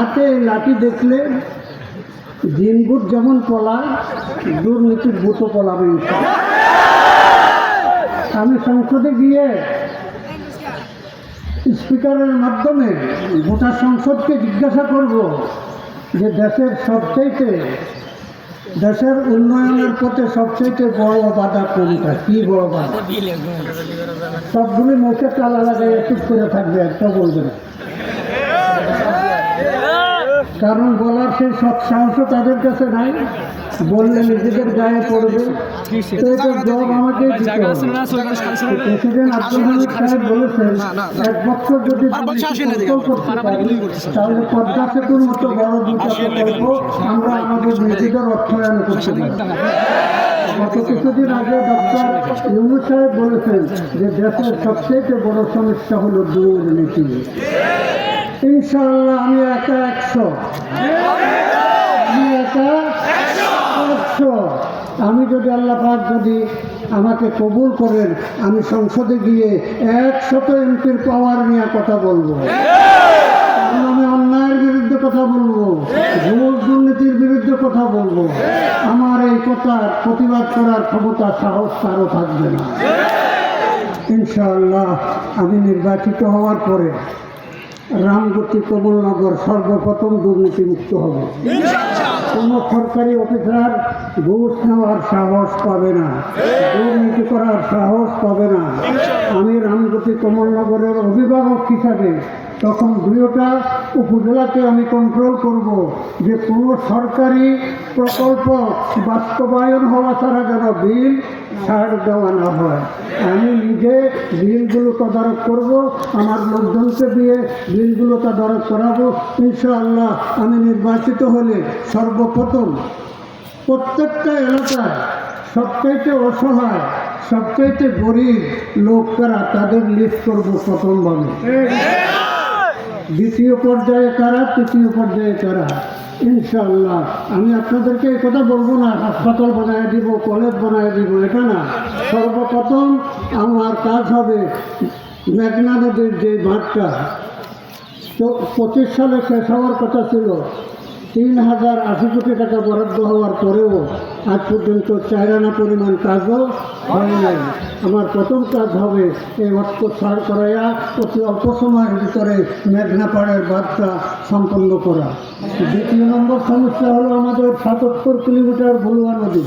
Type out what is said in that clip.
হাতে এই লাঠি দেখলে দিনভূত যেমন পলায়, দুর্নীতির ভূতও পলাবে। আমি সংসদে গিয়ে স্পিকারের মাধ্যমে গোটা সংসদকে জিজ্ঞাসা করব যে দেশের উন্নয়নের পথে সবচেয়ে বড় বাধা কোনটা, কি বড় বাধা? সবগুলি মুখে তালা লাগাই চুপ করে থাকবে, একটা বলবে না, কারণ বলার সেই সৎসাহসও তাদের কাছে নাই। বললে নিজেদের গায়ে পড়বে। তো এটা জবাব আমাকে দিতে হবে। প্রেসিডেন্ট আব্দুল হামিদ সাহেব বলেছেন, 1 বছর যদি তাহলে পদ্মা সেতুর মতো বড় দুটা প্রকল্প আমরা আমাদের নিজেদের অর্থায়ন করতে পারি। গত কিছুদিন আগে ডক্টর ইউনূস সাহেব বলেছেন যে দেশের সবচেয়ে বড় সমস্যা হলো দুর্নীতি। ইনশাআল্লাহ আমি একা 100, আমি যদি আল্লাহ পাক যদি আমাকে কবুল করেন, আমি সংসদে গিয়ে 100 এমপির পাওয়ার নিয়ে কথা বলবো। আমি অন্যায়ের বিরুদ্ধে কথা বলবো, ঘুষ দুর্নীতির বিরুদ্ধে কথা বলবো। আমার এই কথার প্রতিবাদ করার ক্ষমতা, সাহস কারো থাকবে না। ইনশাআল্লাহ আমি নির্বাচিত হওয়ার পরে রামগতি কমলনগর সর্বপ্রথম দুর্নীতিমুক্ত হবে। কোনো সরকারি অফিসার ঘুষ নেওয়ার সাহস পাবে না, দুর্নীতি করার সাহস পাবে না। আমি রামগতি কমলনগরের অভিভাবক হিসাবে তখন 2টা উপজেলাকে আমি কন্ট্রোল করব যে কোনো সরকারি প্রকল্প বাস্তবায়ন হওয়া ছাড়া যেন বিল ছাড় দেওয়া না হয়। আমি নিজে বিলগুলো তদারক করব, আমার লোকজনকে দিয়ে বিলগুলো তদারক করাবো। ইনশাআল্লাহ আমি নির্বাচিত হলে সর্বপ্রথম প্রত্যেকটা এলাকায় সবচাইতে অসহায়, সবচাইতে গরিব লোক কারা তাদের লিস্ট করব প্রথমভাবে। দ্বিতীয় পর্যায়ে কারা, তৃতীয় পর্যায়ে কারা। ইনশাআল্লাহ আমি আপনাদেরকে এই কথা বলবো না হাসপাতাল বানায় দিব, কলেজ বানায় দিব, এটা না। সর্বপ্রথম আমার কাজ হবে মেঘনা নদীর যে বাঁধটা 25 সালে শেষ হওয়ার কথা ছিল, 3080 কোটি টাকা বরাদ্দ হওয়ার পরেও আজ পর্যন্ত 4 আনা পরিমাণ কাজও হয় নাই। আমার প্রথম কাজ হবে এই অর্থ ছাড় করাইয়া অতি অল্প সময়ের ভিতরে মেঘনা পাড়ের বাঁধটা সম্পন্ন করা। দ্বিতীয় নম্বর সমস্যা হলো আমাদের 77 কিলোমিটার ভুলুয়া নদী।